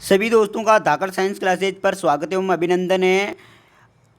सभी दोस्तों का धाकड़ साइंस क्लासेज पर स्वागत एवं अभिनंदन है।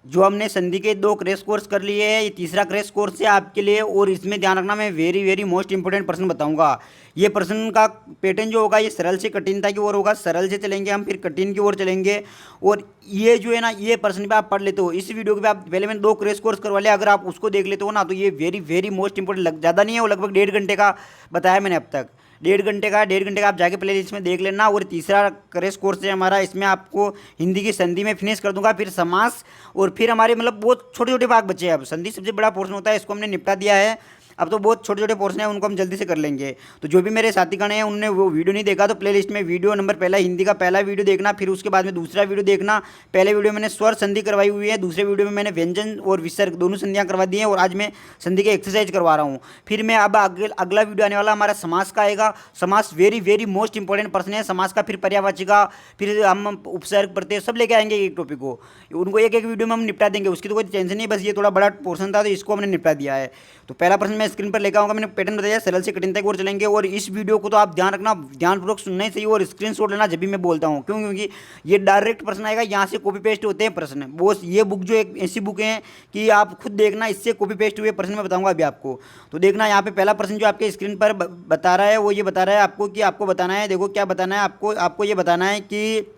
जो हमने संधि के 2 क्रैश कोर्स कर लिए हैं, ये तीसरा क्रैश कोर्स है आपके लिए। और इसमें ध्यान रखना, मैं वेरी वेरी मोस्ट इंपॉर्टेंट प्रश्न बताऊंगा। ये प्रश्न का पैटर्न जो होगा, ये सरल से कठिनता की ओर होगा। सरल से चलेंगे हम, फिर कठिन की ओर चलेंगे। और ये जो है ना, ये प्रश्न भी आप पढ़ लेते हो इस वीडियो के भी। आप पहले मैंने 2 क्रैश कोर्स करवा लिया, अगर आप उसको देख लेते हो ना, तो ये वेरी वेरी मोस्ट इंपॉर्टेंट ज़्यादा नहीं है, वो लगभग 1.5 घंटे का बताया मैंने अब तक। 1.5 घंटे का आप जाके प्ले लिस्ट में देख लेना। और तीसरा क्रैश कोर्स है हमारा, इसमें आपको हिंदी की संधि में फिनिश कर दूंगा, फिर समास, और फिर हमारे मतलब बहुत छोटे छोटे भाग बचे हैं। अब संधि सबसे बड़ा पोर्शन होता है, इसको हमने निपटा दिया है। अब तो बहुत छोटे छोटे पोर्शन है, उनको हम जल्दी से कर लेंगे। तो जो भी मेरे साथीगण हैं उन्होंने वो वीडियो नहीं देखा, तो प्लेलिस्ट में वीडियो नंबर पहला हिंदी का पहला वीडियो देखना, फिर उसके बाद में दूसरा वीडियो देखना। पहले वीडियो में मैंने स्वर संधि करवाई हुई है, दूसरे वीडियो में मैंने व्यंजन और विसर्ग दोनों संधियाँ करवा दी हैं, और आज मैं संधि के एक्सरसाइज करवा रहा हूँ। फिर मैं अब अगला वीडियो आने वाला हमारा समास का आएगा। समास वेरी वेरी मोस्ट इंपॉर्टेंट प्रश्न है समास का। फिर पर्यायवाचिका, फिर हम उपसर्ग प्रत्यय सब लेके आएंगे एक टॉपिक को। उनको एक एक वीडियो में हम निपटा देंगे, उसकी तो कोई टेंशन नहीं। बस ये थोड़ा बड़ा पोर्शन था, तो इसको हमने निपटा दिया है। तो पहला प्रश्न मैं स्क्रीन पर लेकर आऊँगा। मैंने पैटर्न बताया, सरल से कठिनता की ओर चलेंगे। और इस वीडियो को तो आप ध्यान रखना, ध्यानपूर्वक सुनना ही सही, और स्क्रीनशॉट लेना जब भी मैं बोलता हूँ। क्यों? क्योंकि ये डायरेक्ट प्रश्न आएगा, यहाँ से कॉपी पेस्ट होते हैं प्रश्न। वो ये बुक जो एक ऐसी बुक है कि आप खुद देखना, इससे कॉपी पेस्ट हुए प्रश्न मैं बताऊंगा अभी आपको। तो देखना यहाँ पे पहला प्रश्न जो आपके स्क्रीन पर बता रहा है, वो ये बता रहा है आपको कि आपको बताना है, देखो क्या बताना है आपको। आपको ये बताना है कि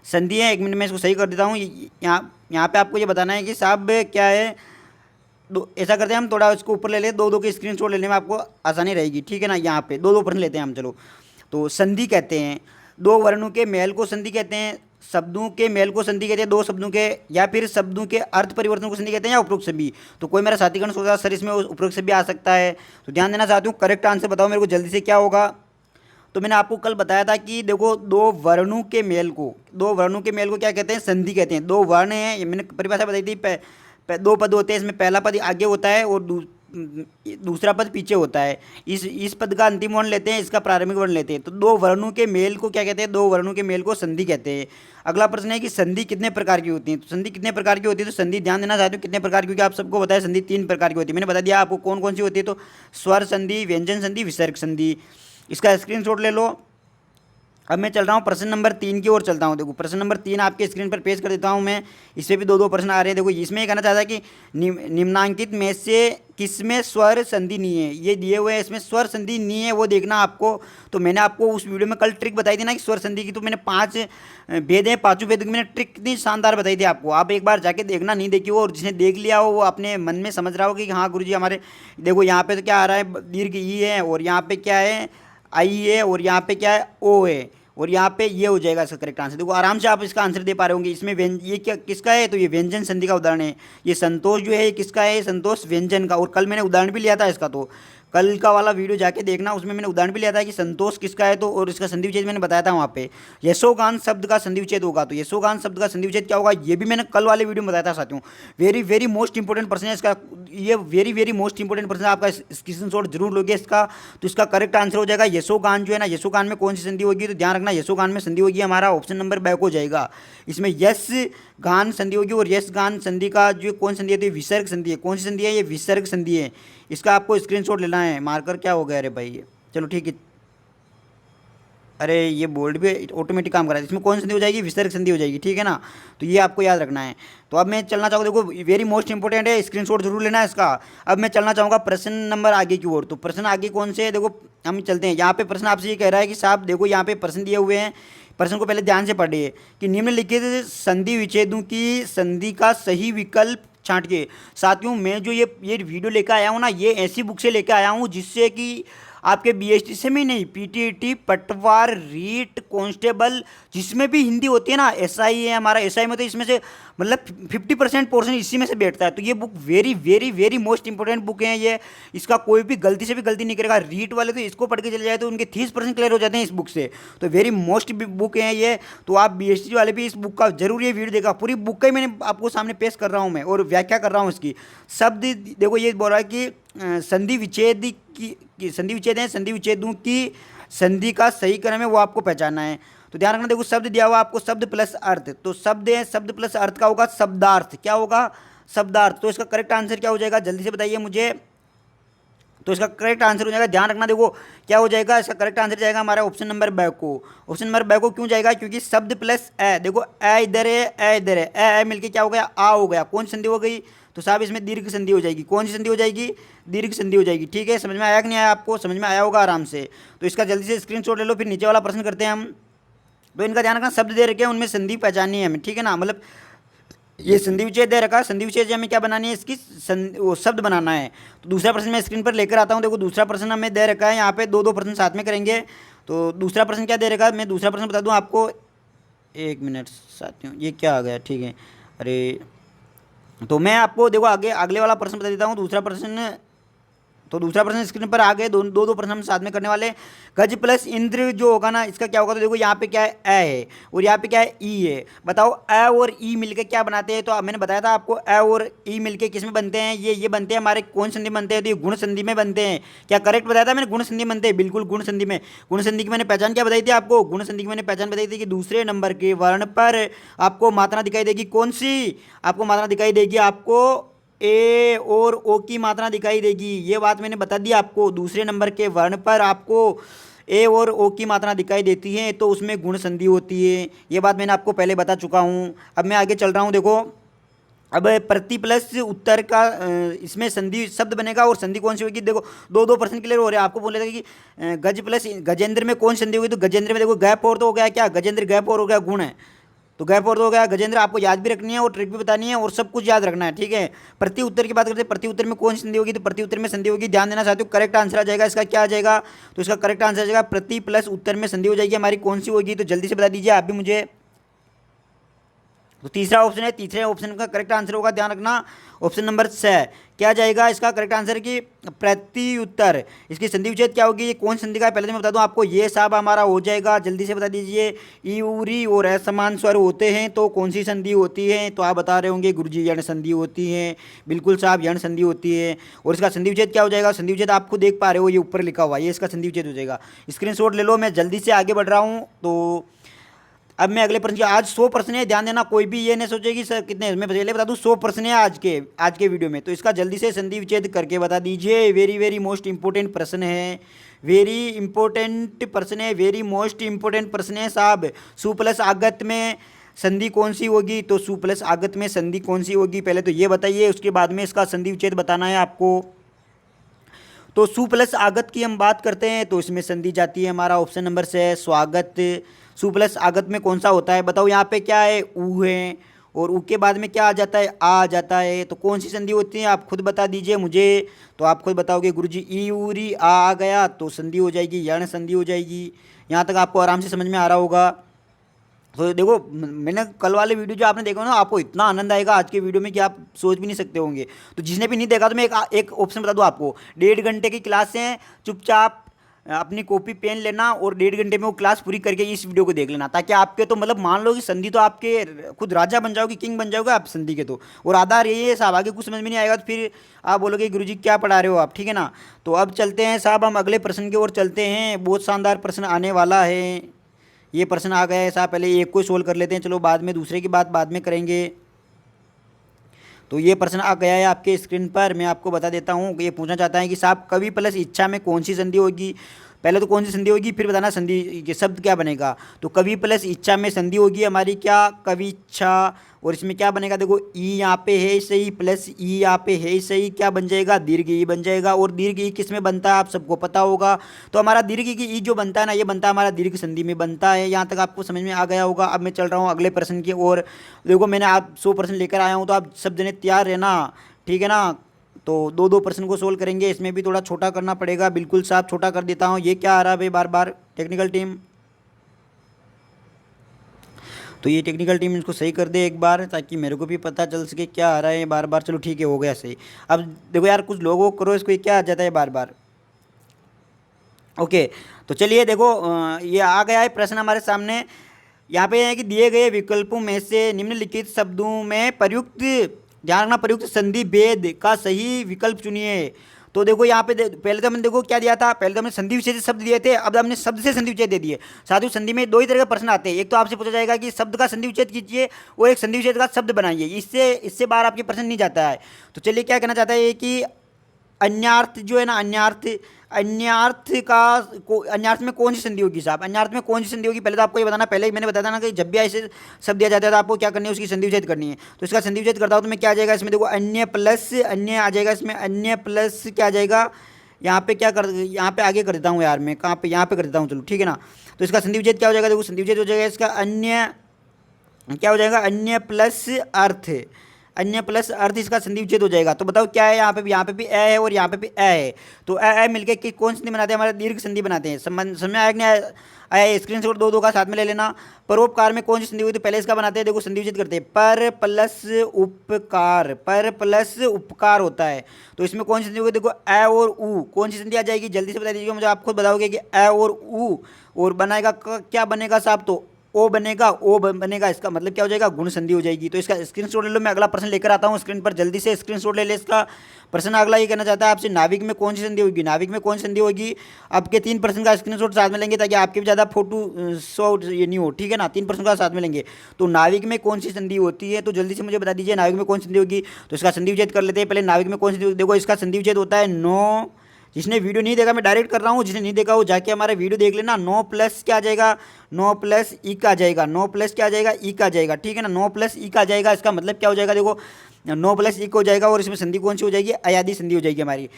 संधि है, 1 मिनट में इसको सही कर देता हूँ। यहाँ यहाँ पे आपको ये बताना है कि साहब क्या है। दो ऐसा करते हैं हम, थोड़ा इसको ऊपर ले लें, दो दो के स्क्रीनशॉट लेने में आपको आसानी रहेगी, ठीक है ना। यहाँ पे दो दो प्रश्न लेते हैं हम, चलो। तो संधि कहते हैं दो वर्णों के मेल को संधि कहते हैं, शब्दों के मेल को संधि कहते हैं, दो शब्दों के, या फिर शब्दों के अर्थ परिवर्तन को संधि कहते हैं, या उपरोक्त सभी। तो कोई मेरा साथीगण सोचा सर इसमें उपरोक्त सभी आ सकता है, तो ध्यान देना चाहती हूँ। करेक्ट आंसर बताओ मेरे को जल्दी से, क्या होगा। तो मैंने आपको कल बताया था कि देखो, दो वर्णों के मेल को क्या कहते हैं, संधि कहते हैं। दो वर्ण हैं, ये मैंने परिभाषा बताई थी। दो पद होते हैं, इसमें पहला पद आगे होता है और दूसरा पद पीछे होता है। इस पद का अंतिम वर्ण लेते हैं, इसका प्रारंभिक वर्ण लेते हैं। तो दो वर्णों के मेल को क्या कहते हैं, दो वर्णों के मेल को संधि कहते हैं। अगला प्रश्न है कि संधि कितने प्रकार की होती है। तो संधि कितने प्रकार की होती है, तो संधि ध्यान देना चाहते हो कितने प्रकार की, क्योंकि आप सबको बताया संधि 3 प्रकार की होती है। मैंने बता दिया आपको कौन कौन सी होती है। तो स्वर संधि, व्यंजन संधि, विसर्ग संधि। इसका स्क्रीनशॉट ले लो। अब मैं चल रहा हूँ प्रश्न नंबर 3 की ओर चलता हूँ। देखो प्रश्न नंबर 3 आपके स्क्रीन पर पेश कर देता हूँ मैं। इसमें भी दो दो प्रश्न आ रहे हैं। देखो इसमें ये कहना चाहता है कि निम्नांकित में से किसमें स्वर संधि नहीं है। ये दिए हुए हैं, इसमें स्वर संधि नहीं है, वो देखना आपको। तो मैंने आपको उस वीडियो में कल ट्रिक बताई थी ना कि स्वर संधि की, तो मैंने 5 भेद हैं, 5 भेद की मैंने ट्रिक कितनी शानदार बताई थी आपको। आप एक बार जाके देखना, नहीं देखी हो और जिसने देख लिया हो वो अपने मन में समझ रहा हो कि हाँ गुरुजी हमारे, देखो यहाँ पे तो क्या आ रहा है, दीर्घ ई है, और यहाँ पे क्या है, आई है, और यहाँ पे क्या है, ओ है, और यहाँ पे ये हो जाएगा इसका करेक्ट आंसर। देखो आराम से आप इसका आंसर दे पा रहे होंगे। इसमें ये क्या किसका है, तो ये व्यंजन संधि का उदाहरण है। ये संतोष जो है ये किसका है, संतोष व्यंजन का। और कल मैंने उदाहरण भी लिया था इसका, तो कल का वाला वीडियो जाके देखना, उसमें मैंने उदाहरण भी लिया था कि संतोष किसका है। तो और इसका संधि विच्छेद मैंने बताया था वहाँ पे। यशोगान शब्द का संधि विच्छेद होगा, तो यशोगान शब्द का संधि विच्छेद क्या होगा, ये भी मैंने कल वाले वीडियो में बताया था साथियों। वेरी वेरी मोस्ट इंपॉर्टेंट प्रश्न है इसका, ये वेरी वेरी मोस्ट इंपॉर्टेंट प्रश्न है। आपका स्क्रीनशॉट जरूर लोगे इसका। तो इसका करेक्ट आंसर हो जाएगा यशोगान जो है ना, यशोगान में कौन सी संधि होगी, तो ध्यान रखना यशोगान में संधि होगी हमारा ऑप्शन नंबर बैक हो जाएगा। इसमें यश गान संधि होगी, और यश गान संधि का जो कौन संधि है, तो विसर्ग संधि है। कौन सी संधि है, ये विसर्ग संधि है। इसका आपको स्क्रीनशॉट लेना है। मार्कर क्या हो गया, अरे भाई ये, चलो ठीक है। अरे ये बोल्ड भी ऑटोमेटिक काम कर रहा है। इसमें कौन सी संधि हो जाएगी, विसर्ग संधि हो जाएगी, ठीक है ना। तो ये आपको याद रखना है। तो अब मैं चलना चाहूँगा, देखो वेरी मोस्ट इंपॉर्टेंट है, स्क्रीनशॉट जरूर लेना है इसका। अब मैं चलना चाहूँगा प्रश्न नंबर आगे की ओर। तो प्रश्न आगे कौन से है, देखो हम चलते हैं। यहाँ पे प्रश्न आपसे ये कह रहा है कि साहब देखो यहाँ पे प्रश्न दिए हुए हैं, प्रश्न को पहले ध्यान से पढ़िए कि निम्नलिखित संधि विच्छेदों की संधि का सही विकल्प छांटिए। साथियों मैं जो ये वीडियो लेकर आया हूँ ना, ये ऐसी बुक से लेकर आया हूँ जिससे कि आपके बीएसटी से में नहीं, पीटीटी, पटवार, रीट, कांस्टेबल, जिसमें भी हिंदी होती है ना, एसआई है हमारा, एसआई में तो इसमें से मतलब 50% पोर्शन इसी में से बैठता है। तो ये book very very very most important book है ये। इसका कोई भी गलती से भी गलती नहीं करेगा। रीट वाले तो इसको पढ़ के चले जाए तो उनके 30% क्लियर हो जाते हैं इस बुक से। तो वेरी मोस्ट बुक है ये। तो आप बीएसटी वाले भी इस बुक का जरूर ये वीडियो देखा। पूरी बुक का ही मैंने आपको सामने पेश कर रहा हूँ मैं, और व्याख्या कर रहा हूँ इसकी। शब्द देखो ये बोल रहा है कि संधि विच्छेद की संधि विच्छेद है, संधि विच्छेदों की संधि का सही क्रम है वो आपको पहचानना है। तो ध्यान रखना, देखो शब्द दिया हुआ आपको, शब्द प्लस अर्थ। तो शब्द है, शब्द प्लस अर्थ का होगा शब्दार्थ। क्या होगा, शब्दार्थ। तो इसका करेक्ट आंसर क्या हो जाएगा, जल्दी से बताइए मुझे। तो इसका करेक्ट आंसर हो जाएगा, ध्यान रखना, देखो क्या हो जाएगा, इसका करेक्ट आंसर जाएगा हमारा ऑप्शन नंबर ब को। ऑप्शन नंबर ब को क्यों जाएगा, क्योंकि शब्द प्लस ए, देखो ए इधर है, ए इधर है, ए मिलके क्या हो गया, आ हो गया, कौन सी संधि हो गई, तो साहब इसमें दीर्घ संधि हो जाएगी। कौन सी संधि हो जाएगी, दीर्घ संधि हो जाएगी। ठीक है, समझ में आया कि नहीं आया, आपको समझ में आया होगा आराम से। तो इसका जल्दी से स्क्रीनशॉट ले लो, फिर नीचे वाला प्रश्न करते हैं हम। तो इनका ध्यान रखना, शब्द दे रखे हैं उनमें संधि पहचाननी है हमें, ठीक है ना, मतलब ये संधि विच्छेद दे रखा, संधि विच्छेद हमें क्या बनानी है, इसकी वो शब्द बनाना है। तो दूसरा प्रश्न मैं स्क्रीन पर लेकर आता हूँ, देखो दूसरा प्रश्न हमें दे रखा है, यहाँ पे दो दो प्रश्न साथ में करेंगे। तो दूसरा प्रश्न क्या दे रखा है, मैं दूसरा प्रश्न बता दूँ आपको, एक मिनट साथियों, ये क्या आ गया, ठीक है, अरे तो मैं आपको देखो आगे अगले वाला प्रश्न बता देता हूँ, दूसरा प्रश्न। तो दूसरा प्रश्न स्क्रीन पर आ गए, दो प्रश्न हम साथ में करने वाले। गज प्लस इंद्र जो होगा ना, इसका क्या होगा, तो देखो यहाँ पे क्या है, ए है और यहाँ पे क्या है, ई है। बताओ ए और ई मिलके क्या बनाते हैं, तो मैंने बताया था आपको, ए और ई मिलके किस में बनते हैं, ये बनते हैं हमारे कौन संधि बनते हैं, तो ये गुण संधि में बनते हैं। क्या करेक्ट बताया था मैंने, गुण संधि बनते हैं, बिल्कुल गुण संधि में। गुण संधि की मैंने पहचान क्या बताई थी आपको, गुण संधि की मैंने पहचान बताई थी कि दूसरे नंबर के वर्ण पर आपको मात्रा दिखाई देगी, कौन सी, आपको मात्रा दिखाई देगी, आपको ए और ओ की मात्रा दिखाई देगी। ये बात मैंने बता दी आपको, दूसरे नंबर के वर्ण पर आपको ए और ओ की मात्रा दिखाई देती है तो उसमें गुण संधि होती है। ये बात मैंने आपको पहले बता चुका हूँ। अब मैं आगे चल रहा हूँ, देखो अब प्रति प्लस उत्तर का इसमें संधि शब्द बनेगा और संधि कौन सी होगी, देखो दो प्रश्न क्लियर हो रहे हैं। आपको बोले थे कि गज प्लस गजेंद्र में कौन संधि होगी, तो गजेंद्र में देखो गैप और तो हो गया, क्या गजेंद्र गैप और हो गया, गुण है, तो गैप और तो हो गया गजेंद्र। आपको याद भी रखनी है और ट्रिक भी बतानी है और सब कुछ याद रखना है, ठीक है। प्रति उत्तर की बात करते हैं, प्रति उत्तर में कौन सी संधि होगी, तो प्रति उत्तर में संधि होगी, ध्यान देना साथियों। करेक्ट आंसर आ जाएगा इसका, क्या आ जाएगा, तो इसका करेक्ट आंसर आ जाएगा प्रति प्लस उत्तर में संधि हो जाएगी हमारी, कौन सी होगी, तो जल्दी से बता दीजिए आप भी मुझे। तो तीसरा ऑप्शन है, तीसरे ऑप्शन का करेक्ट आंसर होगा, ध्यान रखना, ऑप्शन नंबर 6 क्या जाएगा इसका करेक्ट आंसर की प्रति उत्तर। इसकी संधि विच्छेद क्या होगी, ये कौन संधि का है पहले तो मैं बता दूं आपको, ये साहब हमारा हो जाएगा, जल्दी से बता दीजिए। ईउरी और असमान स्वर होते हैं तो कौन सी संधि होती है, तो आप बता रहे होंगे गुरुजी यण संधि होती है, बिल्कुल साहब यण संधि होती है। और इसका संधि विच्छेद क्या हो जाएगा, संधि विच्छेद आपको देख पा रहे हो, ये ऊपर लिखा हुआ है, ये इसका संधि विच्छेद हो जाएगा। स्क्रीनशॉट ले लो, मैं जल्दी से आगे बढ़ रहा हूँ। तो अब मैं अगले प्रश्न की, आज 100 प्रश्न है, ध्यान देना, कोई भी ये नहीं सोचे कि सर कितने, मैं पहले बता दूं 100 प्रश्न है आज के वीडियो में। तो इसका जल्दी से संधि विच्छेद करके बता दीजिए, वेरी वेरी मोस्ट इंपॉर्टेंट प्रश्न है, वेरी इंपॉर्टेंट प्रश्न है, वेरी मोस्ट इंपॉर्टेंट प्रश्न है साहब। सु प्लस आगत में संधि कौन सी होगी, तो सु प्लस आगत में संधि कौन सी होगी पहले तो ये बताइए, उसके बाद में इसका संधि विच्छेद बताना है आपको। तो सु प्लस आगत की हम बात करते हैं तो इसमें संधि जाती है हमारा ऑप्शन नंबर से स्वागत। सु प्लस आगत में कौन सा होता है बताओ, यहाँ पे क्या है, ऊ है और ऊ के बाद में क्या आ जाता है, आ जाता है, तो कौन सी संधि होती है आप खुद बता दीजिए मुझे। तो आप खुद बताओगे गुरुजी, ई ऊरी आ गया तो संधि हो जाएगी, यण संधि हो जाएगी। यहाँ तक आपको आराम से समझ में आ रहा होगा। तो देखो मैंने कल वाले वीडियो जो आपने देखा ना, आपको इतना आनंद आएगा आज के वीडियो में कि आप सोच भी नहीं सकते होंगे। तो जिसने भी नहीं देखा तो मैं एक ऑप्शन बता दूं आपको, 1.5 घंटे की क्लास है, चुपचाप अपनी कॉपी पेन लेना और 1.5 घंटे में वो क्लास पूरी करके इस वीडियो को देख लेना, ताकि आपके तो मतलब मान लो कि संधि तो आपके खुद राजा बन जाओगे, किंग बन जाओगे आप संधि के तो। और आधार यही है साहब, आगे कुछ समझ में नहीं आएगा तो फिर आप बोलोगे गुरुजी क्या पढ़ा रहे हो आप, ठीक है ना। तो अब चलते हैं साहब, हम अगले प्रश्न की ओर चलते हैं। बहुत शानदार प्रश्न आने वाला है, ये प्रश्न आ गया है साहब, पहले एक को सोल्व कर लेते हैं, चलो बाद में दूसरे की बात बाद में करेंगे। तो ये प्रश्न आ गया है आपके स्क्रीन पर, मैं आपको बता देता हूँ। ये पूछना चाहता है कि साहब कवि प्लस इच्छा में कौन सी संधि होगी, पहले तो कौन सी संधि होगी फिर बताना संधि के शब्द क्या बनेगा। तो कवि प्लस इच्छा में संधि होगी हमारी क्या, कवि इच्छा, और इसमें क्या बनेगा देखो, ई यहाँ पे है सही प्लस ई यहाँ पे है सही, क्या बन जाएगा, दीर्घ ई बन जाएगा। और दीर्घ ई किस में बनता है आप सबको पता होगा। तो हमारा दीर्घ की ई जो बनता है ना, ये बनता है हमारा दीर्घ संधि में बनता है। यहाँ तक आपको समझ में आ गया होगा। अब मैं चल रहा हूँ अगले प्रश्न की ओर। देखो मैंने आप 100% लेकर आया हूँ, तो आप सब जने तैयार रहना, ठीक है ना। तो दो प्रश्न को सोल्व करेंगे, इसमें भी थोड़ा छोटा करना पड़ेगा, बिल्कुल साफ छोटा कर देता हूँ। ये क्या आ रहा है भाई बार बार, टेक्निकल टीम, तो ये टेक्निकल टीम इसको सही कर दे एक बार, ताकि मेरे को भी पता चल सके क्या आ रहा है बार बार। चलो ठीक है, हो गया सही। अब देखो यार कुछ लोगों करो इसको, ये क्या आ जाता है बार बार। ओके, तो चलिए देखो ये आ गया है प्रश्न हमारे सामने। यहाँ पे है कि दिए गए विकल्पों में से निम्नलिखित शब्दों में प्रयुक्त, ध्यान रखना, प्रयुक्त संधि भेद का सही विकल्प चुनिए। तो देखो यहाँ पे पहले तो हमने देखो क्या दिया था, पहले तो हमने संधि विच्छेद शब्द दिए थे, अब हमने शब्द से संधि विच्छेद दे दिए। साथियों संधि में दो ही तरह के प्रश्न आते हैं, एक तो आपसे पूछा जाएगा कि शब्द का संधि विच्छेद कीजिए और एक संधि विच्छेद का शब्द बनाइए, इससे बाहर आपके प्रश्न नहीं जाता है। तो चलिए क्या कहना चाहता है कि अन्यार्थ जो है ना, अन्यार्थ में कौन सी संधि होगी साहब? अन्यार्थ में कौन सी संधि होगी? पहले तो आपको ये बताना, पहले ही मैंने बताया था ना कि जब भी ऐसे शब्द दिया जाता है तो आपको क्या करनी है, उसकी संधि विच्छेद करनी है। तो इसका संधि विच्छेद करता हूँ तो मैं क्या आ जाएगा इसमें, देखो अन्य प्लस अन्य आ जाएगा इसमें, अन्य प्लस क्या आ जाएगा यहाँ पे, क्या कर, यहाँ पे आगे कर देता हूँ यार मैं, कहाँ पे, यहाँ पे कर देता हूँ, चलो ठीक है ना। तो इसका संधि विच्छेद क्या हो जाएगा, देखो संधि विच्छेद हो जाएगा इसका अन्य, क्या हो जाएगा, अन्य प्लस अर्थ, अन्य प्लस अर्थ, इसका संधि विच्छेद हो जाएगा। तो बताओ क्या है, यहाँ पे भी ए है और यहाँ पे भी ए है, तो ए मिलके कि कौन संधि बनाते हैं, हमारे दीर्घ संधि बनाते हैं। समझ में आया कि नहीं आया? स्क्रीन शॉट दो का साथ में ले लेना। परोपकार में कौन सी संधि हुई, तो पहले इसका बनाते हैं, देखो संधि विच्छेद करते हैं, पर प्लस उपकार, पर प्लस उपकार होता है। तो इसमें कौन सी संधि होगी, देखो ए और ऊ, कौन सी संधि आ जाएगी, जल्दी से बता दीजिएगा मुझे, आप खुद बताओगे कि ए और ऊ, और बनाएगा क्या बनेगा साहब, तो ओ बनेगा, बनेगा, इसका मतलब क्या हो जाएगा, गुण संधि हो जाएगी। तो इसका स्क्रीनशॉट ले लो, मैं अगला प्रश्न लेकर आता हूँ स्क्रीन पर, जल्दी से स्क्रीनशॉट ले ले इसका। प्रश्न अगला ये कहना चाहता है आपसे, नाविक में कौन सी संधि होगी, नाविक में कौन सी संधि होगी। आपके 3 प्रश्न का स्क्रीनशॉट साथ में लेंगे ताकि आपके भी ज़्यादा फोटो शॉट ये नहीं हो, ठीक है ना। 3 प्रश्न का साथ में लेंगे। तो नाविक में कौन सी संधि होती है, तो जल्दी से मुझे बता दीजिए नाविक में कौन सी संधि होगी। तो इसका संधि विच्छेद कर लेते हैं पहले, नाविक में कौन सी संधि, देखो इसका संधि विच्छेद होता है 9। जिसने वीडियो नहीं देखा मैं डायरेक्ट कर रहा हूँ, जिसने नहीं देखा वो जाके हमारा वीडियो देख लेना। 9 प्लस क्या आ जाएगा, 9 प्लस ई का आ जाएगा, 9 प्लस क्या आ जाएगा, ई का आ जाएगा, ठीक है ना। 9 प्लस ई का आ जाएगा, इसका मतलब क्या हो जाएगा, देखो 9 प्लस ई को हो जाएगा, और इसमें संधि कौन सी हो जाएगी, अयादी संधि हो जाएगी हमारी।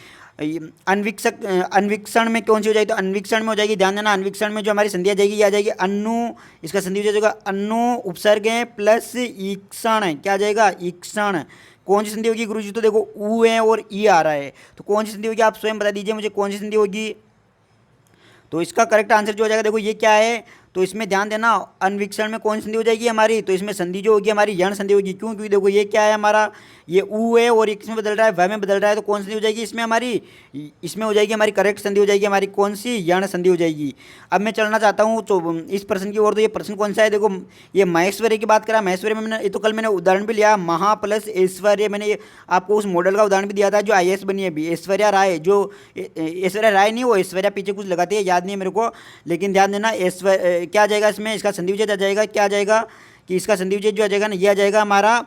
अन्वीक्षण में कौन सी हो जाएगी, तो अन्वीक्षण में हो जाएगी, ध्यान देना, अन्वीक्षण में जो हमारी संधि आ जाएगी ये आ जाएगी अन्नु, इसका संधि हो जाएगा अन्नु उपसर्ग है प्लस ईक्षण, क्या आ जाएगा, ईक्षण। कौन सी संधि होगी गुरुजी, तो देखो ऊ है और ई आ रहा है, तो कौन सी संधि होगी आप स्वयं बता दीजिए मुझे, कौन सी संधि होगी। तो इसका करेक्ट आंसर जो हो जाएगा, देखो ये क्या है, तो इसमें ध्यान देना, अन्वीक्षण में कौन संधि हो जाएगी हमारी, तो इसमें संधि जो होगी हमारी यण संधि होगी। क्यों, क्योंकि देखो ये क्या है हमारा, ये ऊ है और इसमें बदल रहा है, वह में बदल रहा है, तो कौन संधि हो जाएगी इसमें हमारी, इसमें हो जाएगी हमारी करेक्ट संधि हो जाएगी हमारी, कौन सी, यण संधि हो जाएगी। अब मैं चलना चाहता हूँ तो इस प्रश्न की ओर। तो ये प्रश्न कौन सा है, देखो ये महेश्वरी की बात करा, महेश्वरी में मैंने ये तो कल मैंने उदाहरण भी लिया, महा प्लस ऐश्वर्य, मैंने ये आपको उस मॉडल का उदाहरण भी दिया था जो IAS बनी है अभी, ऐश्वर्या राय, जो ऐश्वर्या राय नहीं, वो ऐश्वर्या पीछे कुछ लगाती है, याद नहीं है मेरे को, लेकिन ध्यान देना क्या आ जाएगा इसमें, इसका संधि विच्छेद आ जाएगा, क्या आ जाएगा कि इसका संधि विच्छेद जो आ जाएगा ना, ये आ जाएगा हमारा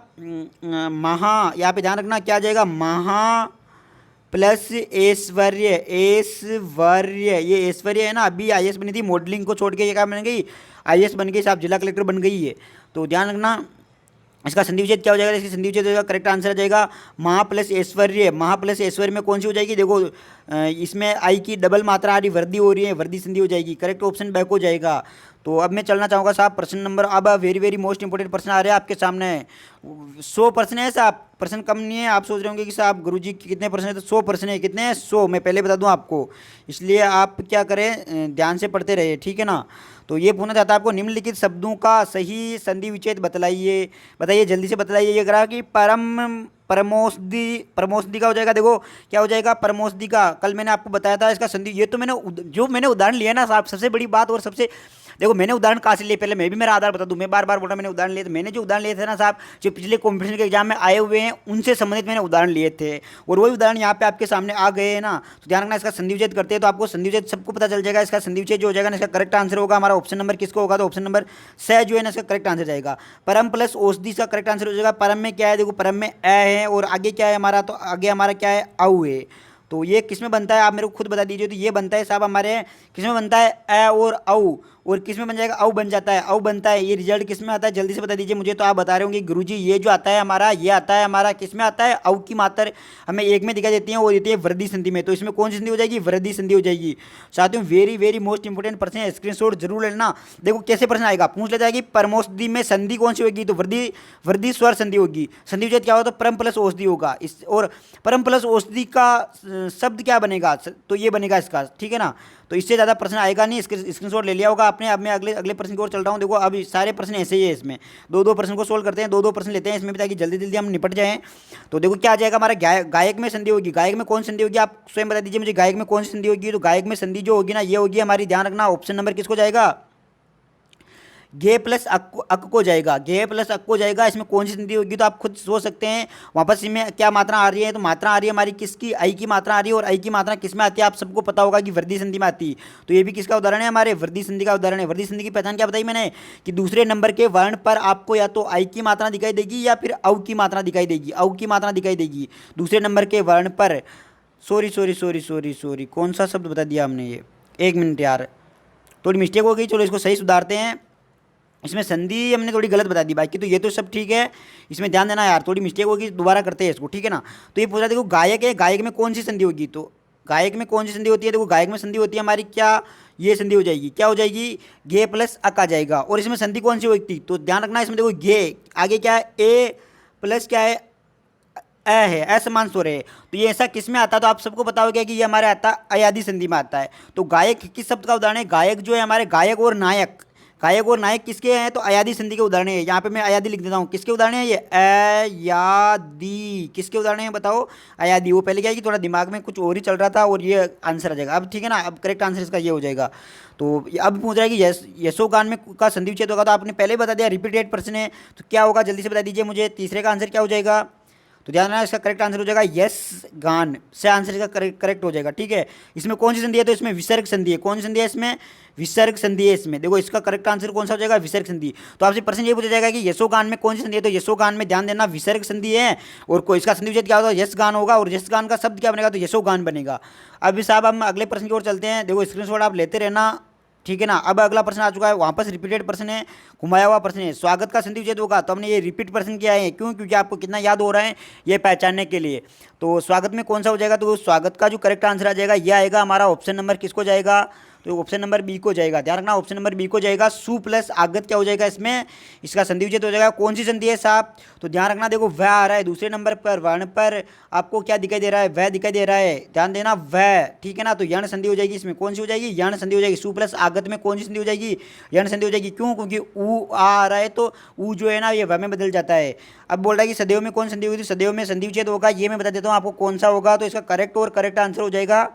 महा, यहाँ पे ध्यान रखना क्या आ जाएगा, महा प्लस ऐश्वर्य, ऐश्वर्य, ये ऐश्वर्य है ना, अभी IAS बनी थी, मॉडलिंग को छोड़ के ये क्या बन गई, IAS बन गई साहब, जिला कलेक्टर बन गई है। तो ध्यान रखना इसका संधि विच्छेद क्या हो जाएगा, इसकी संधि विच्छेद हो जाएगा, करेक्ट आंसर आ जाएगा महा प्लस ऐश्वर्य, महा प्लस ऐश्वर्य में कौन सी हो जाएगी, देखो इसमें आई की डबल मात्रा आ रही, वर्दी हो रही है, वर्दी संधि हो जाएगी, करेक्ट ऑप्शन बैक हो जाएगा। तो अब मैं चलना चाहूँगा साहब प्रश्न नंबर, अब वेरी वेरी मोस्ट इंपॉर्टेंट प्रश्न आ रहे हैं आपके सामने। 100 प्रश्न है साहब, प्रश्न कम नहीं है। आप सोच रहे होंगे कि साहब गुरुजी कितने प्रश्न है, तो 100 प्रश्न है। कितने हैं, 100, मैं पहले बता दूं आपको, इसलिए आप क्या करें, ध्यान से पढ़ते रहिए, ठीक है ना। तो ये पूछना चाहता है आपको, निम्नलिखित शब्दों का सही संधि विच्छेद बतलाइए, बताइए जल्दी से बताइए। ये करा कि परमोषधि का हो जाएगा, देखो क्या हो जाएगा, परमोषधि का, कल मैंने आपको बताया था इसका संधि, ये तो मैंने उदाहरण लिया ना साहब, सबसे बड़ी बात, और सबसे देखो मैंने उदाहरण कहाँ से लिए, पहले मैं भी मेरा आधार बता दूं, मैं बार बार बोल रहा मैंने उदाहरण लिए थे, मैंने जो उदाहरण लिए थे ना साहब, जो पिछले कॉम्पिटिशन के एग्जाम में आए हुए हैं उनसे संबंधित मैंने उदाहरण लिए थे, और वही उदाहरण यहाँ पे आपके सामने आ गए हैं ना। तो ध्यान रखना, इसका संधि विच्छेद करते हैं तो आपको संधि विच्छेद सबको पता चल जाएगा। इसका संधि विच्छेद जो हो जाएगा ना, इसका करेक्ट आंसर होगा हमारा ऑप्शन नंबर किसको होगा, तो ऑप्शन नंबर स जो है ना, इसका करेक्ट आंसर जाएगा। परम प्लस औषधि का करेक्ट आंसर हो जाएगा। परम में क्या है, देखो परम में ए है और आगे क्या है हमारा, तो आगे हमारा क्या है, औ है। तो ये किस में बनता है आप मेरे को खुद बता दीजिए। तो ये बनता है साहब हमारे, किस में बनता है, ए और औ, और किस में बन जाएगा, औ बन जाता है, औ बनता है। ये रिजल्ट किस में आता है, जल्दी से बता दीजिए मुझे। तो आप बता रहे होंगे गुरुजी ये जो आता है हमारा, ये आता है हमारा किस में आता है, औ की मात्रा हमें एक में दिखाई देती है, वो देती है वृद्धि संधि में। तो इसमें कौन सी संधि हो जाएगी, वृद्धि संधि हो जाएगी। साथियों वेरी वेरी मोस्ट इंपोर्टेंट प्रश्न है, स्क्रीनशॉट जरूर लेना। देखो कैसे प्रश्न आएगा, पूछ लेता है कि परमोषधि में संधि कौन सी होगी, तो वृद्धि स्वर संधि होगी। संधि विच्छेद क्या होगा, तो परम प्लस औषधि होगा। इस और परम प्लस औषधि का शब्द क्या बनेगा, तो ये बनेगा इसका, ठीक है ना। तो इससे ज़्यादा प्रश्न आएगा नहीं, स्क्रीनशॉट ले लिया होगा आपने। अब मैं अगले प्रश्न की ओर चल रहा हूँ। देखो अभी सारे प्रश्न ऐसे ही है, इसमें दो प्रश्न को सोल्व करते हैं, दो प्रश्न लेते हैं इसमें भी, ताकि जल्दी जल्दी हम निपट जाएं। तो देखो क्या आ जाएगा हमारा, गायक में संधि होगी। गायक में कौन संधि होगी आप स्वयं बता दीजिए मुझे, गायक में कौन सी संधि होगी। तो गायक में संधि जो होगी ना, ये होगी हमारी, ध्यान रखना ऑप्शन नंबर किसको जाएगा, गे प्लस अक को जाएगा, गे प्लस अक को जाएगा। इसमें कौन सी संधि होगी, तो आप खुद सोच सकते हैं। वापस इसमें क्या मात्रा आ रही है, तो मात्रा आ रही है हमारी किसकी, आई की मात्रा आ रही है, और आई की मात्रा किस में आती है, आप सबको पता होगा कि वृद्धि संधि में आती है। तो ये भी किसका उदाहरण है, हमारे वृद्धि संधि का उदाहरण है। वृद्धि संधि की पहचान क्या बताई मैंने, कि दूसरे नंबर के वर्ण पर आपको या तो आई की मात्रा दिखाई देगी या फिर औ की मात्रा दिखाई देगी, औ की मात्रा दिखाई देगी दूसरे नंबर के वर्ण पर। Sorry sorry sorry sorry sorry, कौन सा शब्द बता दिया हमने ये, 1 मिनट यार, थोड़ी मिस्टेक हो गई, चलो इसको सही सुधारते हैं। इसमें संधि हमने थोड़ी गलत बता दी, बाकी तो ये तो सब ठीक है, इसमें ध्यान देना यार, थोड़ी मिस्टेक होगी दोबारा करते हैं इसको, ठीक है ना। तो ये पूछा देखो गायक है, गायक में कौन सी संधि होगी, तो गायक में कौन सी संधि होती है, देखो गायक में संधि होती है हमारी क्या, ये संधि हो जाएगी, क्या हो जाएगी, गे प्लस अक आ जाएगा। और इसमें संधि कौन सी होती, तो ध्यान रखना इसमें देखो गे आगे क्या है, ए प्लस क्या है, है असमान स्वर है। तो ये ऐसा किस में आता है, तो आप सबको पता होगा कि ये हमारे आता अयादी संधि में आता है। तो गायक किस शब्द का उदाहरण है, गायक जो है हमारे गायक और नायक, गायक और नायक किसके हैं, तो अयादी संधि के उदाहरण है। यहाँ पे मैं अयादी लिख देता हूँ, किसके उदाहरण है ये, अयादी, किसके उदाहरण है बताओ, अयादी। वो पहले क्या है कि थोड़ा दिमाग में कुछ और ही चल रहा था और ये आंसर आ जाएगा अब, ठीक है ना। अब करेक्ट आंसर इसका ये हो जाएगा। तो अब पूछ रहा है कि यशोगान में का संधि विच्छेद होगा, तो आपने पहले ही बता दिया, रिपीटेड पर्सन है, तो क्या होगा जल्दी से बता दीजिए मुझे, तीसरे का आंसर क्या हो जाएगा। तो ध्यान रखना इसका करेक्ट आंसर हो जाएगा यस गान से, आंसर इसका करेक्ट हो जाएगा, ठीक है। इसमें कौन सी संधि है, तो इसमें विसर्ग संधि है, कौन सी संधि है इसमें, विसर्ग संधि है इसमें। देखो इसका करेक्ट आंसर कौन सा हो जाएगा, विसर्ग संधि। तो आपसे प्रश्न ये पूछा जाएगा कि यशोगान में कौन सी संधि है, तो यशोगान में ध्यान देना विसर्ग संधि है, और कोई इसका संधि विच्छेद क्या होगा, यश गान होगा, और यश गान का शब्द क्या बनेगा, तो यशोगान बनेगा। अब साहब हम अगले प्रश्न की ओर चलते हैं, देखो स्क्रीनशॉट आप लेते रहना, ठीक है ना। अब अगला प्रश्न आ चुका है, वापस रिपीटेड प्रश्न है, घुमाया हुआ प्रश्न है, स्वागत का संधि विच्छेद होगा। तो हमने ये रिपीट प्रश्न किया है, क्यों, क्योंकि आपको कितना याद हो रहा है ये पहचानने के लिए। तो स्वागत में कौन सा हो जाएगा, तो स्वागत का जो करेक्ट आंसर आ जाएगा ये आएगा हमारा ऑप्शन नंबर किसको जाएगा, तो ऑप्शन नंबर बी को जाएगा। ध्यान रखना ऑप्शन नंबर बी को जाएगा, सु प्लस आगत क्या हो जाएगा इसमें, इसका संधि विच्छेद हो जाएगा। कौन सी संधि है साहब, तो ध्यान रखना देखो वह आ रहा है दूसरे नंबर पर, वर्ण पर आपको क्या दिखाई दे रहा है, वह दिखाई दे रहा है, ध्यान देना वह, ठीक है ना। तो यण संधि हो जाएगी इसमें, कौन सी हो जाएगी, यण संधि हो जाएगी। सु प्लस आगत में कौन सी संधि हो जाएगी, यण संधि हो जाएगी। क्यों, क्योंकि ऊ आ रहा है, तो ऊ जो है ना ये वह में बदल जाता है। अब बोल रहा है कि सदैव में कौन संधि होगी, तो सदैव में संधि विच्छेद होगा, ये मैं बता देता हूँ आपको कौन सा होगा। तो इसका करेक्ट और करेक्ट आंसर हो जाएगा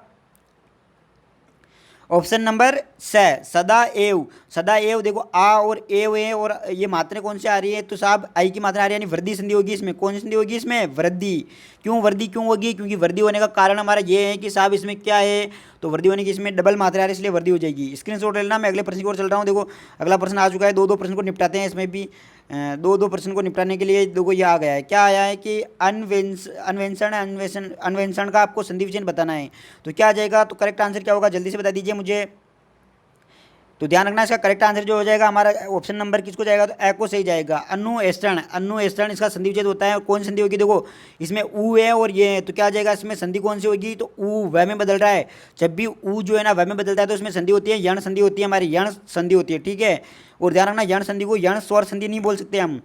ऑप्शन नंबर सदा एव, सदा एव। देखो आ और एव है, और ये मात्रा कौन सी आ रही है, तो साहब आई की मात्रा आ रही है, यानी वृद्धि संधि होगी इसमें। कौन सी संधि होगी इसमें, वृद्धि। क्यों वृद्धि क्यों होगी, क्योंकि वृद्धि होने का कारण हमारा ये है कि साहब इसमें क्या है, तो वृद्धि होने की इसमें डबल मात्रा आ रही है, इसलिए वृद्धि हो जाएगी। स्क्रीनशॉट लेना, मैं अगले प्रश्न की ओर चल रहा हूँ। देखो अगला प्रश्न आ चुका है, दो प्रश्न को निपटाते हैं इसमें भी। दो प्रश्न को निपटाने के लिए देखो ये आ गया है, क्या आया है कि अन्वेषण का आपको संधि विच्छेद बताना है। तो क्या आ जाएगा, तो करेक्ट आंसर क्या होगा जल्दी से बता दीजिए मुझे। तो ध्यान रखना इसका करेक्ट आंसर जो हो जाएगा हमारा ऑप्शन नंबर किसको जाएगा, तो ए को सही जाएगा। अन्वेषण इसका संधि विच्छेद होता है, और कौन सी संधि होगी, देखो इसमें ऊ है और ये है, तो क्या आ जाएगा इसमें संधि कौन सी होगी, तो ऊ वह में बदल रहा है। जब भी ऊ जो है ना वह में बदलता है तो इसमें संधि होती है, यण संधि होती है हमारी, यण संधि होती है, ठीक है। और ध्यान रखना यण संधि को यण स्वर संधि नहीं बोल सकते हम।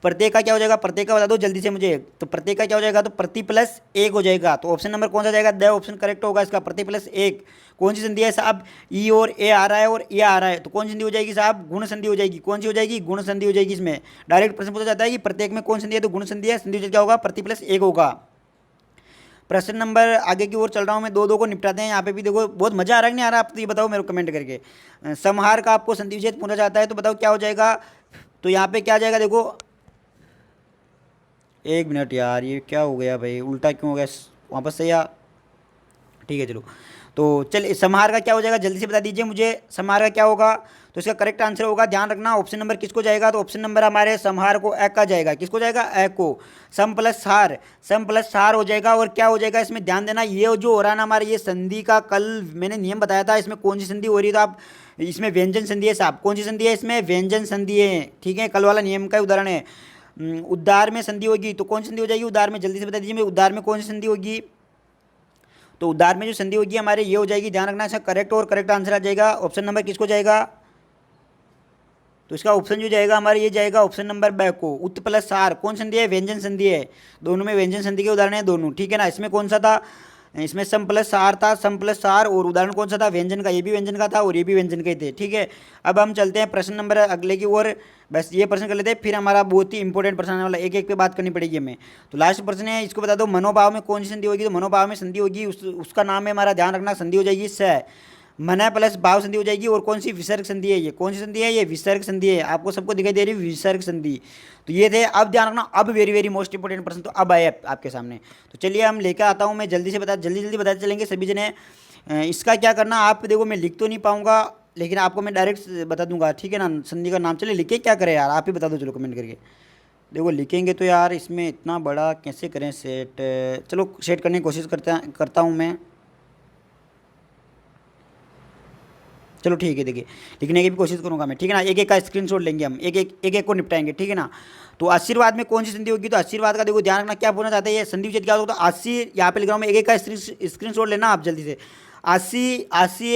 प्रत्येक का क्या हो जाएगा, प्रत्येक का बता दो जल्दी से मुझे, तो प्रत्येक का क्या हो जाएगा, तो प्रति प्लस एक हो जाएगा। तो ऑप्शन नंबर कौन सा जाएगा, द ऑप्शन करेक्ट होगा इसका, प्रति प्लस एक। कौन सी संधि है साहब, ई और ए आ रहा है और ए आ रहा है, तो कौन सी संधि हो जाएगी साहब, गुण संधि हो जाएगी। कौन सी हो जाएगी, गुण संधि हो जाएगी। इसमें डायरेक्ट प्रश्न पूछा जाता है कि प्रत्येक में कौन संधि है, तो गुण संधि है, संधि क्या होगा, प्रति प्लस एक होगा। प्रश्न नंबर आगे की ओर चल रहा हूँ मैं, दो को निपटाते हैं। यहाँ पे भी देखो बहुत मजा आ रहा है नहीं आ रहा, आप तो ये बताओ मेरे को कमेंट करके। संहार का आपको संधि विच्छेद पूछा जाता है, तो बताओ क्या हो जाएगा। तो यहाँ पे क्या जाएगा, देखो 1 मिनट यार, ये क्या हो गया भाई, उल्टा क्यों हो गया, वापस से या, ठीक है चलो। तो चलिए समाहार का क्या हो जाएगा जल्दी से बता दीजिए मुझे, समाहार का क्या होगा। तो इसका करेक्ट आंसर होगा, ध्यान रखना ऑप्शन नंबर किसको जाएगा, तो ऑप्शन नंबर हमारे समाहार को ए का जाएगा। किसको जाएगा, ए को। सम प्लस हार हो जाएगा। और क्या हो जाएगा इसमें, ध्यान देना ये जो हो रहा है ना हमारे, ये संधि का कल मैंने नियम बताया था, इसमें कौन सी संधि हो रही है, तो आप इसमें व्यंजन संधि है साहब। कौन सी संधि है इसमें, व्यंजन संधि है, ठीक है, कल वाला नियम का उदाहरण है। उद्धार में संधि होगी, तो कौन सी संधि हो जाएगी उद्धार में, जल्दी से बता दीजिए उद्धार में कौन सी संधि होगी। तो उद्धार में जो संधि होगी हमारे ये हो जाएगी, ध्यान रखना इसका करेक्ट और करेक्ट आंसर आ जाएगा। ऑप्शन नंबर किसको जाएगा, तो इसका ऑप्शन जो जाएगा हमारे ये जाएगा ऑप्शन नंबर ब को। उत प्लस सार कौन संधि है, व्यंजन संधि है, दोनों में व्यंजन संधि के उदाहरण है दोनों, ठीक है ना। इसमें कौन सा था, इसमें सम प्लस सार था, सम प्लस सार, और उदाहरण कौन सा था, व्यंजन का, ये भी व्यंजन का था और ये भी व्यंजन के थे, ठीक है। अब हम चलते हैं प्रश्न नंबर अगले की ओर, बस ये प्रश्न कर लेते हैं, फिर हमारा बहुत ही इंपॉर्टेंट प्रश्न आने वाला, एक एक पे बात करनी पड़ेगी हमें। तो लास्ट प्रश्न है, इसको बता दो मनोभाव में कौन सी संधि होगी, तो मनोभाव में संधि होगी उसका नाम है हमारा, ध्यान रखना, संधि हो जाएगी स, मन प्लस भाव संधि हो जाएगी। और कौन सी, विसर्ग संधि है, ये कौन सी संधि है, ये विसर्ग संधि है, आपको सबको दिखाई दे रही है विसर्ग संधि। तो ये थे, अब ध्यान रखना, अब वेरी वेरी मोस्ट इंपोर्टेंट प्रश्न तो अब आए आपके सामने। तो चलिए हम लेकर आता हूँ मैं, जल्दी जल्दी बताते चलेंगे सभी जने। इसका क्या करना, आप देखो मैं लिख तो नहीं पाऊंगा, लेकिन आपको मैं डायरेक्ट बता दूंगा, ठीक है ना। संधि का नाम चले लिख के क्या करें यार, आप ही बता दो चलो कमेंट करके। देखो लिखेंगे तो यार इसमें इतना बड़ा कैसे करें सेट। चलो सेट करने की कोशिश करता हूँ मैं। चलो ठीक है, देखिए लिखने की भी कोशिश करूंगा मैं, ठीक है ना। एक एक का स्क्रीनशॉट लेंगे हम, एक एक को निपटाएंगे, ठीक है ना। तो आशीर्वाद में कौन सी संधि होगी, तो आशीर्वाद का देखो ध्यान रखना, क्या बोलना चाहते हैं ये संधि विच्छेद क्या होता है। तो आशी यहाँ पे लिख रहा हूँ मैं, एक एक का स्क्रीनशॉट लेना आप जल्दी से। आशी,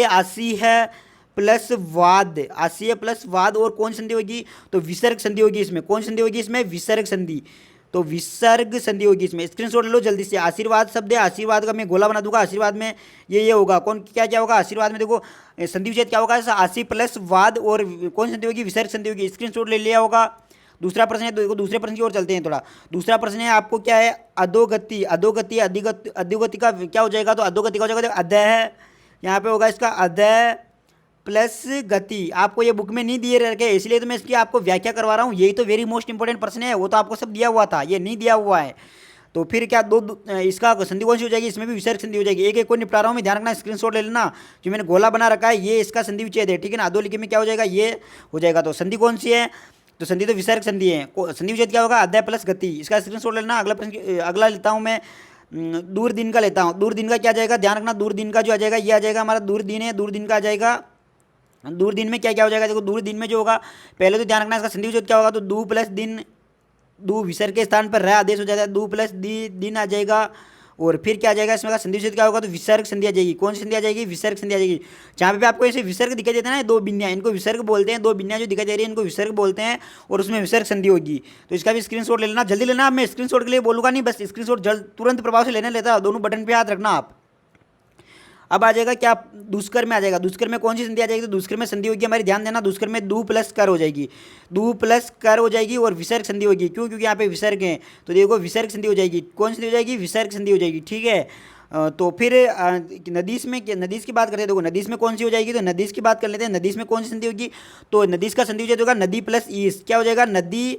आशी है प्लस वाद, आशी है प्लस वाद, और कौन संधि होगी, तो विसर्ग संधि होगी इसमें। कौन संधि होगी इसमें, विसर्ग संधि। तो विसर्ग संधि होगी इसमें। स्क्रीनशॉट ले लो जल्दी से। आशीर्वाद शब्द है, आशीर्वाद का मैं गोला बना दूंगा। आशीर्वाद में ये होगा, कौन क्या क्या होगा आशीर्वाद में, देखो संधि विच्छेद क्या होगा, आशी प्लस वाद, और कौन संधि होगी, विसर्ग संधि होगी। स्क्रीनशॉट ले लिया होगा। दूसरा प्रश्न है, देखो दूसरे प्रश्न की ओर चलते हैं थोड़ा। दूसरा प्रश्न है आपको क्या है, अधोगति, अधोगति, अधोगति का क्या हो जाएगा, तो अधोगति का हो जाएगा अधः, यहाँ पे होगा इसका अधः प्लस गति। आपको ये बुक में नहीं दिए रखे, इसलिए तो मैं इसकी आपको व्याख्या करवा रहा हूँ। यही तो वेरी मोस्ट इंपॉर्टेंट प्रश्न है, वो तो आपको सब दिया हुआ था, ये नहीं दिया हुआ है। तो फिर क्या इसका संधि कौन सी हो जाएगी, इसमें भी विसर्ग संधि हो जाएगी। एक एक को निपटा रहा हूँ मैं, ध्यान रखना, स्क्रीनशॉट ले लेना। जो मैंने गोला बना रखा है ये इसका संधि विच्छेद है, ठीक है ना। अधोलिखित में क्या हो जाएगा, ये हो जाएगा। तो संधि कौन सी है, तो संधि तो विसर्ग संधि है। संधि विच्छेद क्या होगा, अध्याय प्लस गति। इसका स्क्रीनशॉट लेना। अगला प्रश्न, अगला लेता हूँ मैं, दूर दिन का लेता हूँ। दूर दिन का क्या जाएगा, ध्यान रखना, दूर दिन का जो आ जाएगा ये आ जाएगा हमारा दूर दिन है, दूर दिन का आ जाएगा। दूर दिन में क्या क्या हो जाएगा, देखो दूर दिन में जो होगा, पहले तो ध्यान रखना इसका संधि विच्छेद क्या होगा, तो दू प्लस दिन, दू विसर्ग के स्थान पर रह आदेश हो जाएगा, दू प्लस दी दिन आ जाएगा। और फिर क्या आ जाएगा इसमें का संधि विच्छेद क्या होगा, तो विसर्ग संधि आ जाएगी। कौन सी संधि आ जाएगी, विसर्ग संधि आ जाएगी। जहाँ पे आपको ऐसे विसर्ग दिखाई देता है ना, दो बिंदियाँ, इनको विसर्ग बोलते हैं। दो बिंदियाँ जो दिखाई दे रही है इनको विसर्ग बोलते हैं, और उसमें विसर्ग संधि होगी। तो इसका भी स्क्रीनशॉट ले लेना, जल्दी लेना। अब मैं स्क्रीनशॉट के लिए बोलूँगा नहीं, बस स्क्रीनशॉट जल्द तुरंत प्रभाव से लेने लेता, दोनों बटन पर याद रखना आप। अब आ जाएगा क्या, दुष्कर में आ जाएगा। दुष्कर में कौन सी संधि आ जाएगी, तो दुष्कर में संधि होगी हमारी, ध्यान देना, दुष्कर में दू प्लस कर हो जाएगी, दू प्लस कर हो जाएगी, और विसर्ग संधि होगी। क्यों, क्योंकि यहाँ पे विसर्ग है, तो देखो विसर्ग संधि हो जाएगी। कौन संधि हो जाएगी, विसर्ग संधि हो जाएगी, ठीक है। तो फिर नदीस में, नदीस की बात करते हैं। देखो नदीस में कौन सी हो जाएगी, तो नदीस की बात कर लेते हैं। नदीस में कौन सी संधि होगी, तो नदीस का संधि हो जाएगा नदी प्लस ईस। क्या हो जाएगा, नदी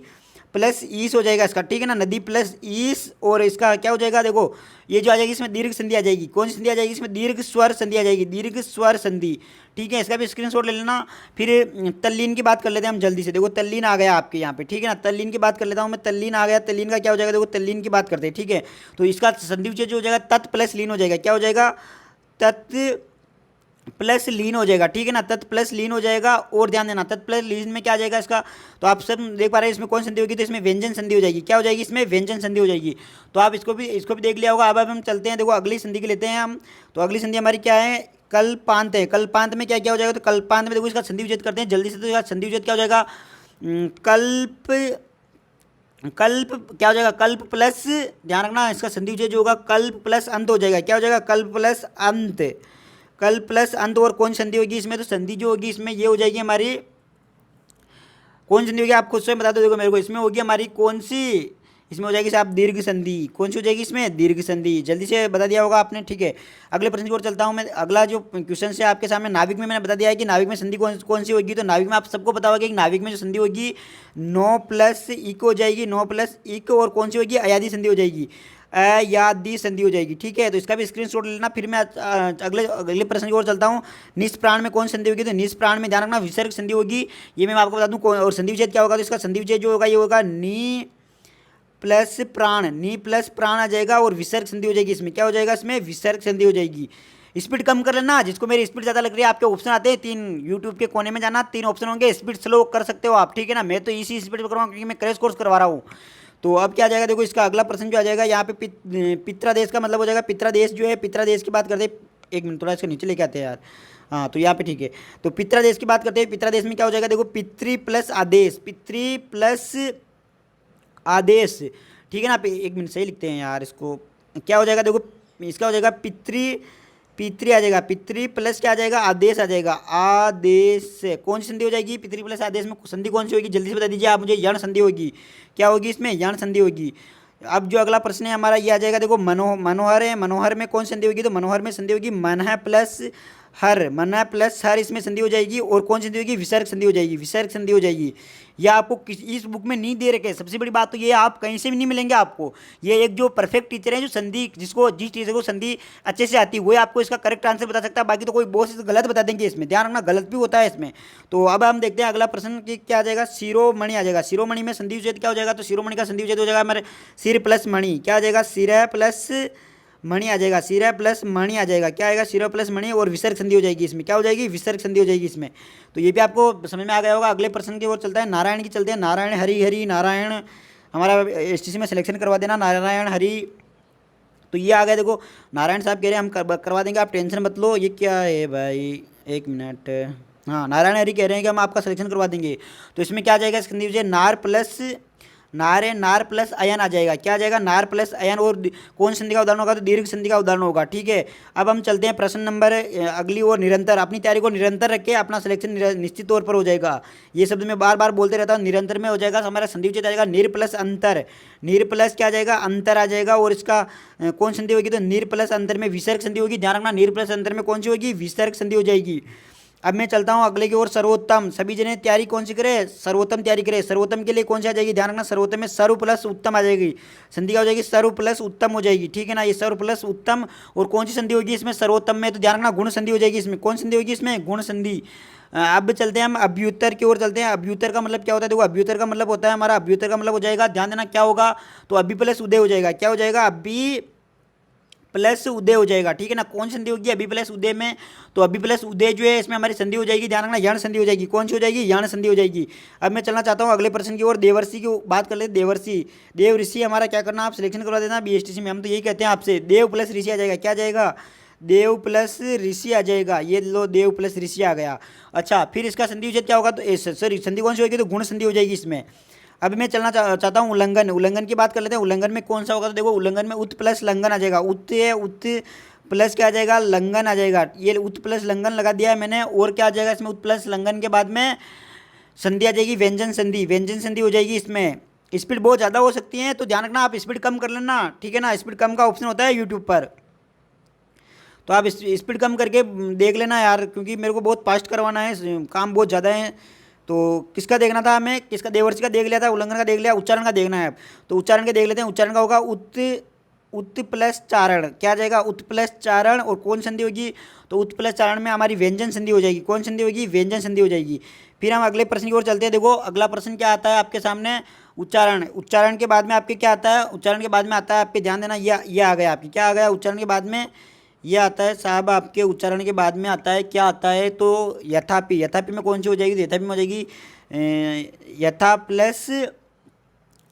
प्लस ईस हो जाएगा इसका, ठीक है ना, नदी प्लस ईस। और इसका क्या हो जाएगा, देखो ये जो आ जाएगी इसमें दीर्घ संधि आ जाएगी। कौन सी संधि आ जाएगी इसमें, दीर्घ स्वर संधि आ जाएगी, दीर्घ स्वर संधि, ठीक है। इसका भी स्क्रीनशॉट ले लेना। फिर तल्लीन की बात कर लेते हैं हम जल्दी से। देखो तल्लीन आ गया आपके यहाँ पे, ठीक है ना। तल्लीन की बात कर लेता हूँ मैं, तल्लीन आ गया। तल्लीन का क्या हो जाएगा, देखो तल्लीन की बात करते हैं, ठीक है। तो इसका संधि विच्छेद जो हो जाएगा, तत् प्लस लीन हो जाएगा। क्या हो जाएगा, तत् प्लस लीन हो जाएगा, ठीक है ना, तत् प्लस लीन हो जाएगा। और ध्यान देना, तत् प्लस लीन में क्या आ जाएगा इसका, तो आप सब देख पा रहे हैं इसमें कौन संधि होगी, तो इसमें व्यंजन संधि हो जाएगी। क्या हो जाएगी, इसमें व्यंजन संधि हो जाएगी। तो आप इसको भी देख लिया होगा। अब हम चलते हैं, देखो अगली संधि की लेते हैं हम। तो अगली संधि हमारी क्या है, कल्पांत है। कल्पांत में क्या क्या हो जाएगा, तो कल्पांत में देखो इसका संधि विच्छेद करते हैं जल्दी से। तो इसका संधि विच्छेद क्या हो जाएगा, कल्प, कल्प क्या हो जाएगा, कल्प प्लस, ध्यान रखना इसका संधि विच्छेद जो होगा कल्प प्लस अंत हो जाएगा। क्या हो जाएगा, कल्प प्लस अंत, कल प्लस अंत। और कौन संधि होगी इसमें, तो संधि जो होगी इसमें ये हो जाएगी हमारी, कौन संधि होगी आप खुद स्वयं बता दो। देखो मेरे को, इसमें होगी हमारी कौन सी, इसमें हो जाएगी साहब दीर्घ संधि। कौन सी हो जाएगी इसमें, दीर्घ संधि। जल्दी से बता दिया होगा आपने, ठीक है। अगले प्रश्न की ओर चलता हूँ मैं। अगला जो क्वेश्चन है आपके सामने, नाविक में मैंने बता दिया है कि नाविक में संधि कौन सी होगी। तो नाविक में आप सबको पता होगा कि नाविक में जो संधि होगी नो प्लस इक हो जाएगी, नो प्लस इक। और कौन सी होगी, अयादी संधि हो जाएगी, अयादी संधि हो जाएगी, ठीक है। तो इसका भी स्क्रीनशॉट लेना। फिर मैं अगले प्रश्न की ओर चलता हूँ। निष्प्राण में कौन संधि होगी, तो निष्प्राण में ध्यान रखना विसर्ग संधि होगी, ये मैं आपको बता दूँ। और संधि विच्छेद क्या होगा, तो इसका संधि विच्छेद जो होगा ये होगा नी प्लस प्राण, नी प्लस प्राण आ जाएगा, और विसर्ग संधि हो जाएगी। इसमें क्या हो जाएगा, इसमें विसर्ग संधि हो जाएगी। स्पीड कम कर लेना, जिसको मेरी स्पीड ज़्यादा लग रही है। आपके ऑप्शन आते हैं 3, यूट्यूब के कोने में जाना, 3 ऑप्शन होंगे, स्पीड स्लो कर सकते हो आप, ठीक है ना। मैं तो इसी स्पीड पर करवाऊँ क्योंकि मैं क्रैश कोर्स करवा रहा हूँ। तो अब क्या आ जाएगा, देखो इसका अगला प्रश्न जो आ जाएगा यहाँ पे पित्रादेश का मतलब हो जाएगा, पित्रादेश जो है, पित्रादेश की बात करते हैं। एक मिनट थोड़ा इसके नीचे लेके आते हैं यार, हाँ। तो यहाँ पे ठीक है, तो पित्रादेश की बात करते हैं। पित्रादेश में क्या हो जाएगा, देखो पितृ प्लस आदेश, पितृ प्लस आदेश, ठीक है ना। एक मिनट सही लिखते हैं यार इसको। क्या हो जाएगा, देखो इसका हो जाएगा पितृ, पितृ आ जाएगा, पितृ प्लस क्या आ जाएगा, आदेश आ जाएगा, आदेश। कौन सी संधि हो जाएगी, पितृ प्लस आदेश में संधि कौन सी होगी, जल्दी से बता दीजिए आप मुझे। यण संधि होगी। क्या होगी इसमें, यण संधि होगी। अब जो अगला प्रश्न है हमारा ये आ जाएगा, देखो मनोहर है। मनोहर में कौन संधि होगी, तो मनोहर में संधि होगी मन है प्लस हर मना प्लस हर इसमें संधि हो जाएगी और कौन सी संधि होगी, विसर्ग संधि हो जाएगी, विसर्ग संधि हो जाएगी। यह आपको इस बुक में नहीं दे रखे। सबसे बड़ी बात तो ये आप कहीं से भी नहीं मिलेंगे आपको। ये एक जो परफेक्ट टीचर है जो संधि जिस टीचर को संधि अच्छे से आती है वही आपको इसका करेक्ट आंसर बता सकता है। बाकी तो कोई बहुत से गलत बता देंगे, इसमें ध्यान रखना गलत भी होता है इसमें। तो अब हम देखते हैं अगला प्रश्न कि क्या आ जाएगा, शिरोमणि आ जाएगा। शिरोमणि में संधि विच्छेद क्या हो जाएगा, तो शिरोमणि का संधि विच्छेद हो जाएगा हमारे सिर प्लस मणि, क्या आ जाएगा, सिर प्लस मणि आ जाएगा, सिर प्लस मणि आ जाएगा, क्या आएगा, सिर प्लस मणि और विसर्ग संधि हो जाएगी। इसमें क्या हो जाएगी, विसर्ग संधि हो जाएगी इसमें। तो ये भी आपको समझ में आ गया होगा। अगले प्रश्न की ओर चलता है, नारायण की चलते हैं। नारायण हरि हरि नारायण, हमारा एसटीसी में सिलेक्शन करवा देना, नारायण हरि। तो ये आ गया, देखो नारायण साहब कह रहे हैं हम करवा देंगे, आप टेंशन मत लो। ये क्या है भाई, एक मिनट, हाँ नारायण हरि कह रहे हैं कि हम आपका सिलेक्शन करवा देंगे। तो इसमें क्या आ जाएगा, संधि विच्छेद नार प्लस नार है, नार प्लस अयन आ जाएगा, क्या आ जाएगा, नार प्लस अयन। और कौन संधि का उदाहरण होगा, तो दीर्घ संधि का उदाहरण होगा। ठीक है, अब हम चलते हैं प्रश्न नंबर अगली ओर। निरंतर, अपनी तैयारी को निरंतर रखें, अपना सिलेक्शन निश्चित तौर पर हो जाएगा। ये शब्द मैं बार बार बोलते रहता हूँ, निरंतर में हो जाएगा। हमारा संधि विच्छेद आ जाएगा निर प्लस अंतर, निर प्लस क्या आ जाएगा, अंतर आ जाएगा। और इसका कौन संधि होगी, तो निर प्लस अंतर में विसर्ग संधि होगी। ध्यान रखना, निर प्लस अंतर में कौन सी होगी, विसर्ग संधि हो जाएगी। अब मैं चलता हूँ अगले की ओर, सर्वोत्तम। सभी जने तैयारी कौन सी करे, सर्वोत्तम तैयारी करे। सर्वोत्तम के लिए कौन सी आ जाएगी, ध्यान रखना, सर्वोत्तम में सर्व प्लस उत्तम आ जाएगी, संधि क्या हो जाएगी, सर्व प्लस उत्तम हो जाएगी। ठीक है ना, ये सर्व प्लस उत्तम। और कौन सी संधि होगी इसमें, सर्वोत्तम में, तो ध्यान रखना गुण संधि हो जाएगी इसमें। कौन संधि होगी इसमें, गुण संधि। अब चलते हैं हम अभ्युत्तर की ओर चलते हैं। अभ्युत्तर का मतलब क्या होता है, देखो अभ्युत्तर का मतलब होता है हमारा, अभ्युत्तर का मतलब हो जाएगा, ध्यान देना क्या होगा, तो अभि प्लस उदय हो जाएगा। क्या हो जाएगा, अभि प्लस उदय हो जाएगा। ठीक है ना, कौन संधि होगी अभी प्लस उदय में, तो अभी प्लस उदय जो है इसमें हमारी संधि हो जाएगी। ध्यान रखना, यण संधि हो जाएगी। कौन सी हो जाएगी, यण संधि हो जाएगी। अब मैं चलना चाहता हूँ अगले प्रश्न की ओर, देवर्षि की बात कर लेते। देवर्षि, देव ऋषि हमारा क्या करना, आप सिलेक्शन करवा देना बीएसटीसी में। हम तो यही कहते हैं आपसे, देव प्लस ऋषि आ जाएगा, क्या आ जाएगा, देव प्लस ऋषि आ जाएगा। ये लो, देव प्लस ऋषि आ गया। अच्छा, फिर इसका संधि विच्छेद क्या होगा, तो सॉरी संधि कौन सी होगी, तो गुण संधि हो जाएगी इसमें। अब मैं चलना चाहता हूँ उल्लंघन। उल्लंघन की बात कर लेते हैं। उल्लंघन में कौन सा होगा, तो देखो उल्लंघन में उत प्लस लंघन आ जाएगा। उत है, उत प्लस क्या आ जाएगा, लंघन आ जाएगा। ये उत प्लस लंघन लगा दिया है मैंने। और क्या आ जाएगा इसमें, उत प्लस लंघन के बाद में संधि आ जाएगी व्यंजन संधि, व्यंजन संधि हो जाएगी इसमें। स्पीड बहुत ज़्यादा हो सकती है, तो ध्यान रखना आप स्पीड कम कर लेना। ठीक है ना, स्पीड कम का ऑप्शन होता है यूट्यूब पर, तो आप स्पीड कम करके देख लेना यार, क्योंकि मेरे को बहुत फास्ट करवाना है, काम बहुत ज़्यादा है। तो किसका देखना था हमें, किसका, देवर्षि का देख लिया था, उल्लंघन का देख लिया, उच्चारण का देखना है। तो उच्चारण के देख लेते हैं। उच्चारण का होगा उत प्लस चारण, क्या आ जाएगा, उत प्लस चारण। और कौन संधि होगी, तो उत प्लस चारण में हमारी व्यंजन संधि हो जाएगी। कौन संधि होगी, व्यंजन संधि हो जाएगी। फिर हम अगले प्रश्न की ओर चलते हैं। देखो अगला प्रश्न क्या आता है आपके सामने, उच्चारण। उच्चारण के बाद में आपके क्या आता है, उच्चारण के बाद में आता है आपके, ध्यान देना, ये आ गया आपकी, क्या आ गया, उच्चारण के बाद में ये आता है साहब, आपके उच्चारण के बाद में आता है, क्या आता है, तो यथापि। यथापि में कौन सी हो जाएगी, तो यथापि में हो जाएगी यथा प्लस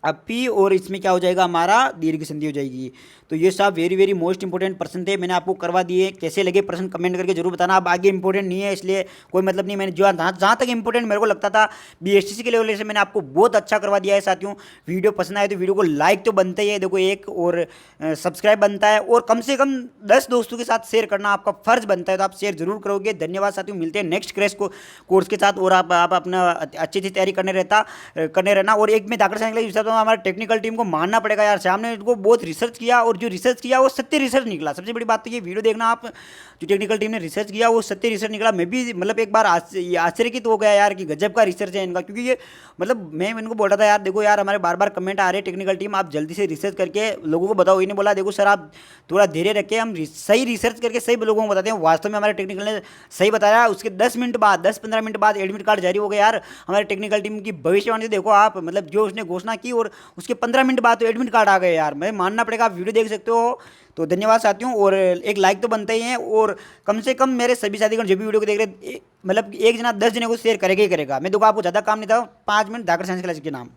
अपी। और इसमें क्या हो जाएगा, हमारा दीर्घ संधि हो जाएगी। तो ये सब वेरी वेरी मोस्ट इंपॉर्टेंट प्रश्न थे, मैंने आपको करवा दिए। कैसे लगे प्रश्न कमेंट करके जरूर बताना। अब आगे इंपॉर्टेंट नहीं है, इसलिए कोई मतलब नहीं। मैंने जहाँ तक इंपॉर्टेंट मेरे को लगता था बीएसटीसी के लेवल से, मैंने आपको बहुत अच्छा करवा दिया है साथियों। वीडियो पसंद आए तो वीडियो को लाइक तो बनता ही है, देखो एक, और सब्सक्राइब बनता है, और कम से कम 10 दोस्तों के साथ शेयर करना आपका फर्ज बनता है, तो आप शेयर जरूर करोगे। धन्यवाद साथियों, मिलते हैं नेक्स्ट क्रैश कोर्स के साथ। और आप अपना अच्छी अच्छी तैयारी करने रहना। और एक में दाखिल साइंस के लिए हमारे टेक्निकल टीम को मानना पड़ेगा यार, सामने इनको बहुत रिसर्च किया, और जो रिसर्च किया वो सत्य रिसर्च निकला। सबसे बड़ी बात तो ये, वीडियो देखना आप, जो टेक्निकल टीम ने रिसर्च किया वो सत्य रिसर्च निकला। मैं भी मतलब एक बार आश्चर्यचकित हो गया यार कि गजब का रिसर्च है इनका, क्योंकि ये मतलब मैं इनको बोल रहा था यार, देखो यार हमारे बार बार कमेंट आ रहे हैं, टेक्निकल टीम आप जल्दी से रिसर्च करके लोगों को बताओ। इन्हें बोला देखो सर आप थोड़ा धैर्य रखें, हम सही रिसर्च करके सही लोगों को बताते हैं। वास्तव में हमारे टेक्निकल ने सही बताया। उसके 10-15 मिनट बाद एडमिट कार्ड जारी हो गया यार। हमारे टेक्निकल टीम की भविष्यवाणी देखो आप, मतलब जो उसने घोषणा की और उसके 15 मिनट बाद तो एडमिट कार्ड आ गए यार। मैं मानना पड़ेगा, आप वीडियो देख सकते हो। तो धन्यवाद साथियों, और एक लाइक तो बनता ही है, और कम से कम मेरे सभी साथीगण जो भी वीडियो को देख रहे, मतलब एक जना 10 जने को शेयर करेगा ही करेगा। मैं देखो आपको ज़्यादा काम नहीं था, 5 मिनट धाकड़ साइंस क्लास के नाम।